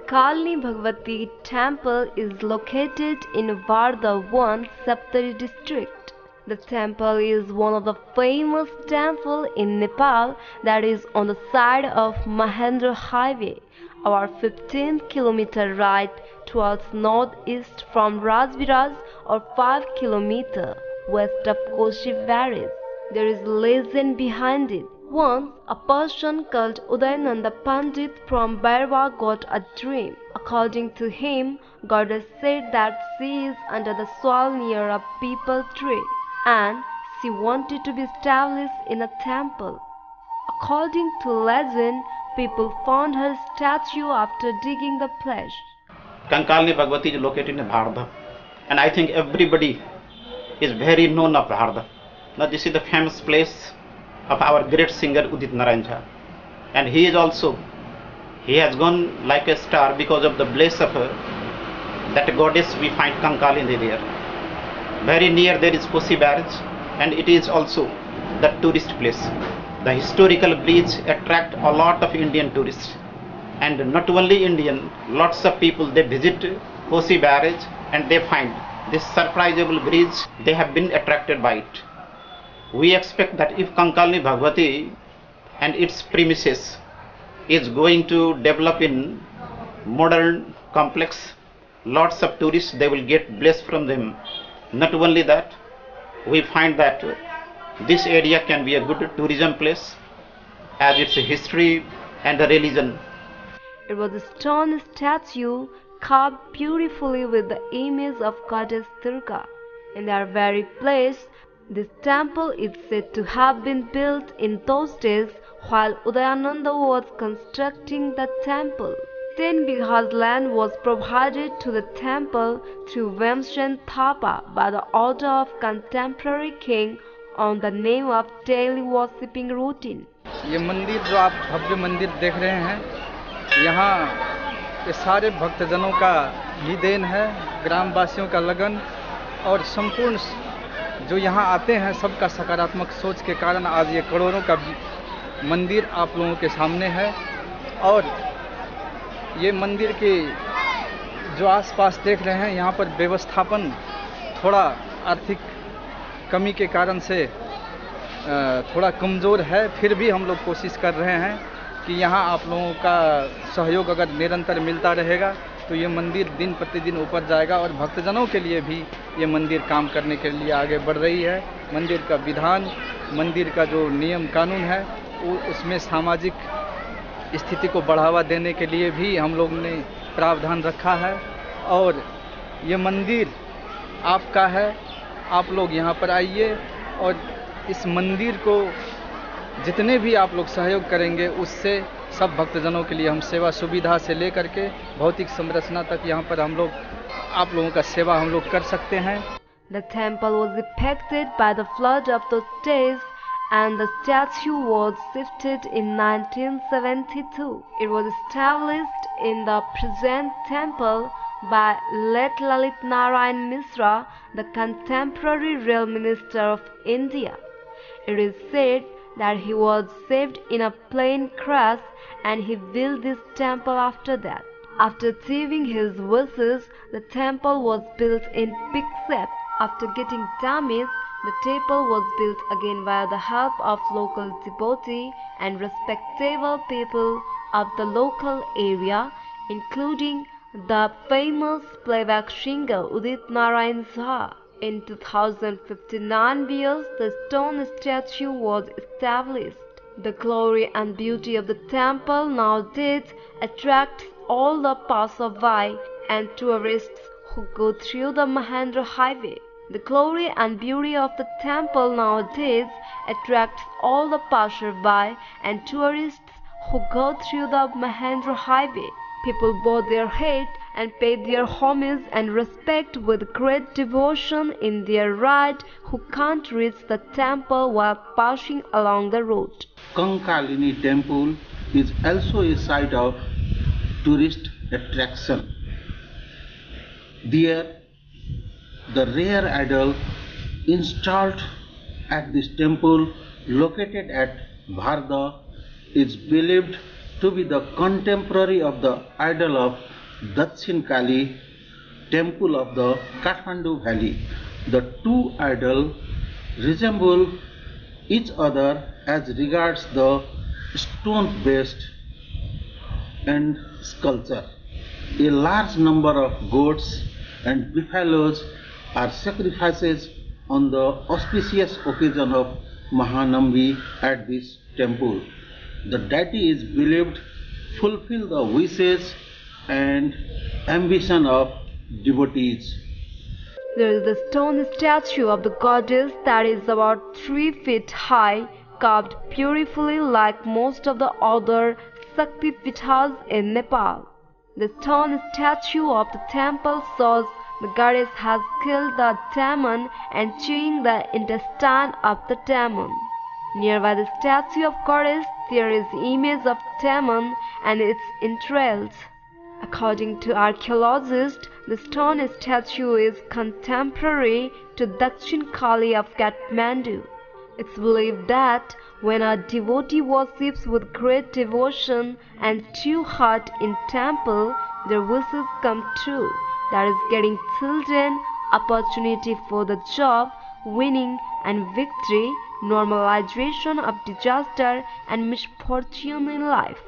Kankalini Bhagavati temple is located in Vardhavan, Saptari district. The temple is one of the famous temples in Nepal that is on the side of MANDIR highway, about 15-kilometer right towards northeast from Rajviraj or 5 kilometers west of Koshi Barrage. There is legend behind it. Once, a person called Udayananda Pandit from Bairwa got a dream. According to him, goddess said that she is under the soil near a peepal tree and she wanted to be established in a temple. According to legend, people found her statue after digging the place. Kankalini Bhagavati is located in Bharda, and I think everybody is very known of Bharda. Now this is the famous place of our great singer Udit Narayan Jha, and he has gone like a star because of the bliss of that goddess. We find Kankalini there. Very near there is Kosi Barrage, and it is also the tourist place. The historical bridge attract a lot of Indian tourists, and not only Indian, lots of people they visit Kosi Barrage and they find this surprisable bridge. They have been attracted by it. We expect that if Kankalini Bhagavati and its premises is going to develop in modern complex, lots of tourists they will get blessed from them. Not only that, we find that this area can be a good tourism place as its history and the religion. It was a stone statue carved beautifully with the image of goddess Durga. In their very place, this temple is said to have been built in those days while Udayananda was constructing the temple. 10 bighas land was provided to the temple through Vemsen Thapa by the order of contemporary king on the name of daily worshipping routine. ये मंदिर जो आप भव्य मंदिर देख रहे हैं, यहाँ ये सारे भक्तजनों का ही देन है, ग्रामवासियों का लगन और संपूर्ण जो यहाँ आते हैं सबका सकारात्मक सोच के कारण आज ये करोड़ों का मंदिर आप लोगों के सामने है। और ये मंदिर के जो आसपास देख रहे हैं, यहाँ पर व्यवस्थापन थोड़ा आर्थिक कमी के कारण से थोड़ा कमज़ोर है, फिर भी हम लोग कोशिश कर रहे हैं कि यहाँ आप लोगों का सहयोग अगर निरंतर मिलता रहेगा तो ये मंदिर दिन प्रतिदिन ऊपर जाएगा और भक्तजनों के लिए भी ये मंदिर काम करने के लिए आगे बढ़ रही है। मंदिर का विधान, मंदिर का जो नियम कानून है उसमें सामाजिक स्थिति को बढ़ावा देने के लिए भी हम लोग ने प्रावधान रखा है। और ये मंदिर आपका है, आप लोग यहाँ पर आइए और इस मंदिर को जितने भी आप लोग सहयोग करेंगे उससे सब भक्तजनों के लिए हम सेवा सुविधा से लेकर के भौतिक संरचना तक यहाँ पर हम लोग आप लोगों का सेवा हम लोग कर सकते हैं। The temple was affected by the flood of those days and the statue was shifted in 1972. It was established in the present temple by late Lalit Narayan Mishra, the contemporary Rail Minister of India. It is said that he was saved in a plane crash and he built this temple after that. After achieving his wishes, the temple was built in big shape. After getting damaged, the temple was built again by the help of local devotees and respectable people of the local area, including the famous playback singer Udit Narayan Jha. In 2059 years, the stone statue was established. The glory and beauty of the temple nowadays attracts all the passersby and tourists who go through the MANDIR highway. The glory and beauty of the temple nowadays attracts all the passersby and tourists who go through the MANDIR highway. People bow their head and pay their homage and respect with great devotion in their ride who can't reach the temple while passing along the road. Kankalini temple is also a site of tourist attraction. There, the rare idol installed at this temple located at Bharda is believed to be the contemporary of the idol of Dakshin Kali temple of the Kathmandu Valley. The two idols resemble each other as regards the stone based and sculpture. A large number of goats and buffaloes are sacrificed on the auspicious occasion of Mahanambi at this temple. The deity is believed fulfill the wishes and ambition of devotees. There is the stone statue of the goddess that is about 3 feet high, carved beautifully like most of the other Shakti Pithas in Nepal. The stone statue of the temple shows the goddess has killed the demon and chewing the intestine of the demon. Nearby the statue of goddess there is image of demon and its entrails. According to archaeologists, the stone statue is contemporary to Dakshin Kali of Kathmandu. It's believed that when a devotee worships with great devotion and true heart in temple, their wishes come true. That is getting children, opportunity for the job, winning and victory, normalization of disaster and misfortune in life.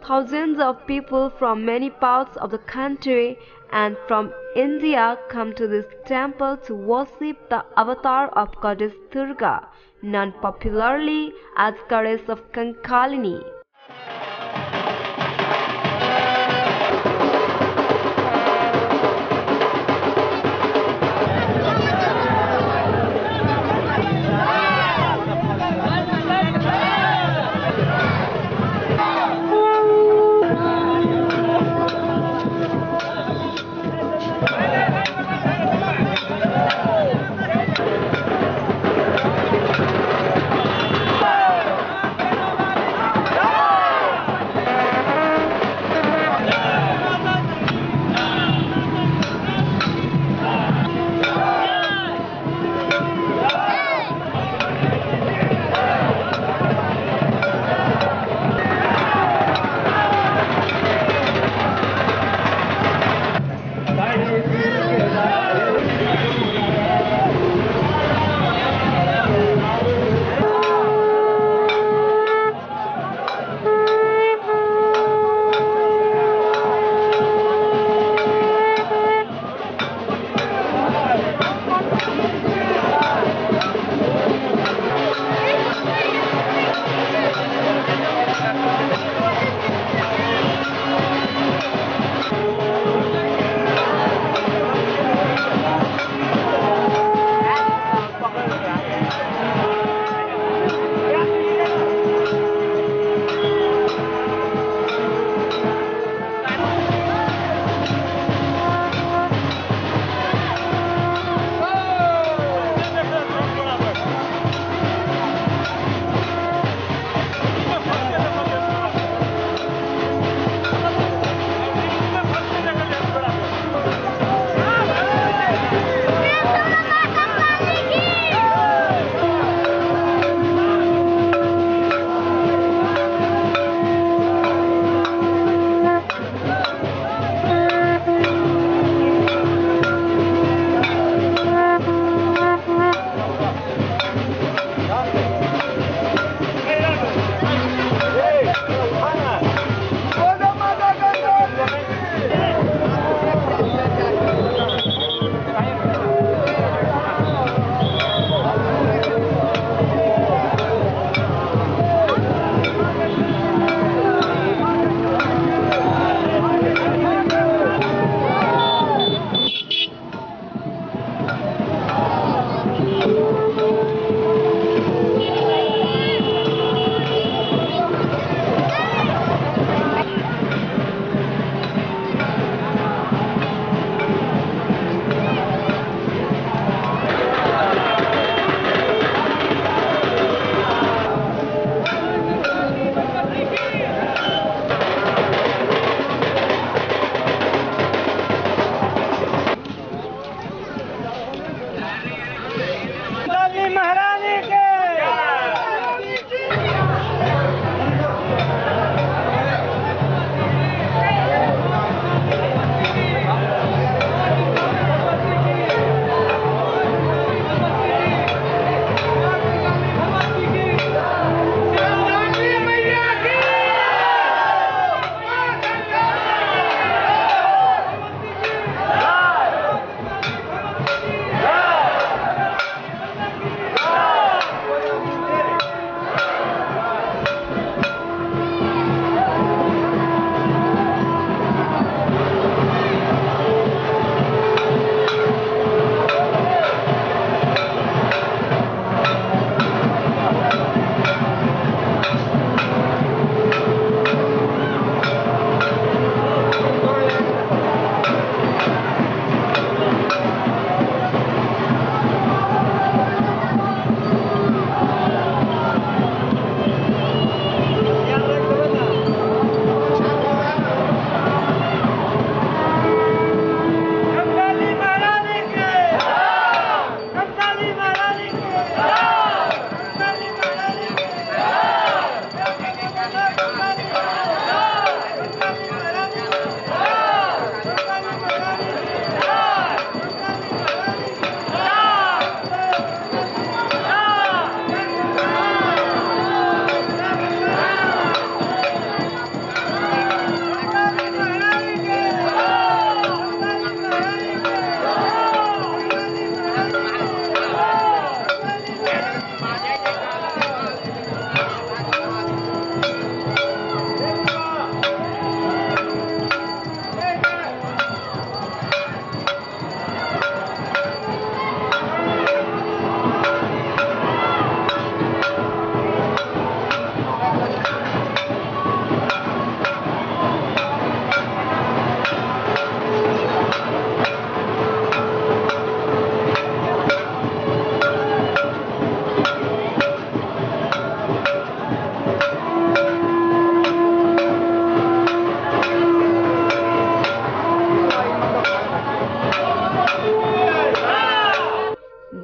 Thousands of people from many parts of the country and from India come to this temple to worship the avatar of goddess Durga, known popularly as goddess of Kankalini.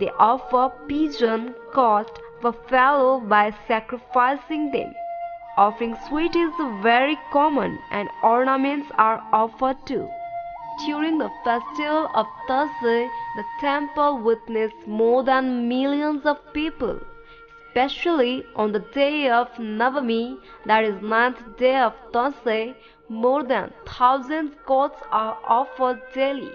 they offer pigeon caught buffalo by sacrificing them. Offering sweet is very common and ornaments are offered too. During the festival of Thursday, the temple witnessed more than millions of people, especially on the day of Navami, that is ninth day of Thursday. More than 1,000 goats are offered daily,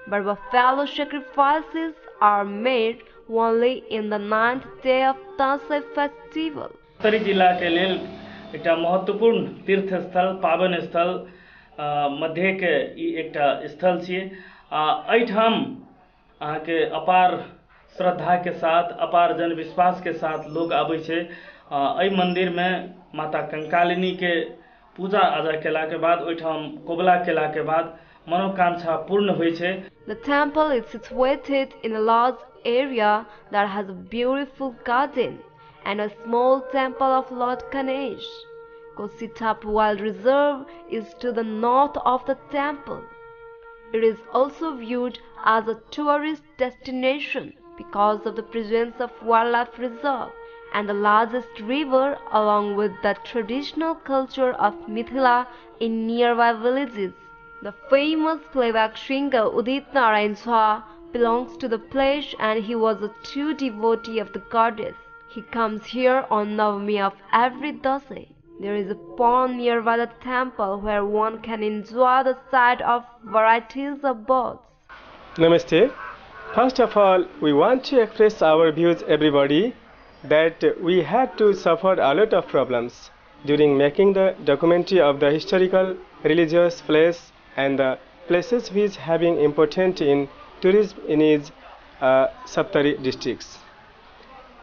but buffalo sacrifices are made only in the ninth day of Thursday festival. उत्तरी जिला के लेल एकटा महत्वपूर्ण तीर्थ स्थल पावन स्थल मध्य के एकटा स्थल छियै। एहिठाम अहाँके अपार श्रद्धा के साथ अपार जनविश्वास के साथ लोग आबै छै। एहि मंदिर में माता कंकालिनी के पूजा आजा केला के बाद ओहिठाम कोबला केला के बाद मनोकांक्षा पूर्ण होइ छै। The temple is situated in a large area that has a beautiful garden and a small temple of Lord Ganesh. Kositap Wild Reserve is to the north of the temple. It is also viewed as a tourist destination because of the presence of wildlife reserve and the largest river, along with the traditional culture of Mithila in nearby villages. The famous playback singer Udit Narayan Jha belongs to the place and he was a true devotee of the goddess. He comes here on Navami of every Dasai. There is a pond nearby the temple where one can enjoy the sight of varieties of birds. Namaste. First of all, we want to express our views everybody that we had to suffer a lot of problems during making the documentary of the historical religious place and the places which having important in tourism in its Saptari districts.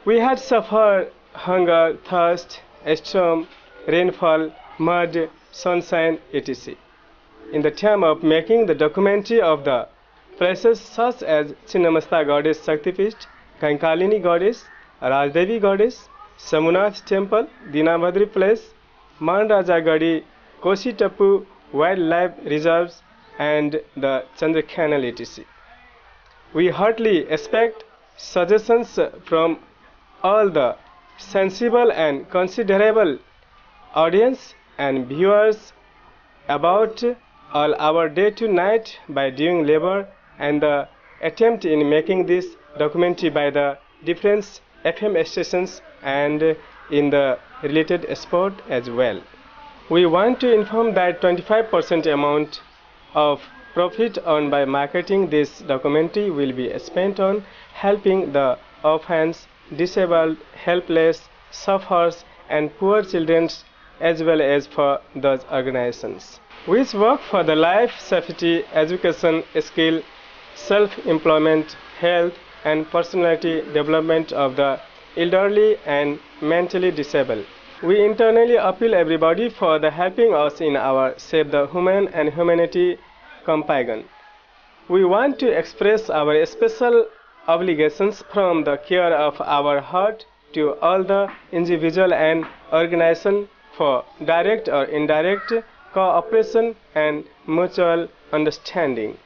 We had suffered hunger, thirst, storm, rainfall, mud, sunshine, etc. In the time of making the documentary of the places such as Chinnamasta goddess Shaktipist, Kankalini goddess, Rajdevi goddess, Samunath temple, Dinabhadri place, Manrajagadi, Kosi Tapu wildlife reserves and the Chandra canal etc. We heartily expect suggestions from all the sensible and considerable audience and viewers about all our day to night by doing labor and the attempt in making this documentary by the different FM stations and in the related sport as well. We want to inform that 25% amount of profit earned by marketing this documentary will be spent on helping the orphans, disabled, helpless, sufferers and poor children as well as for those organizations which work for the life, safety, education, skill, self-employment, health and personality development of the elderly and mentally disabled. We internally appeal everybody for the helping us in our Save the Human and Humanity campaign. We want to express our special obligations from the care of our heart to all the individual and organization for direct or indirect cooperation and mutual understanding.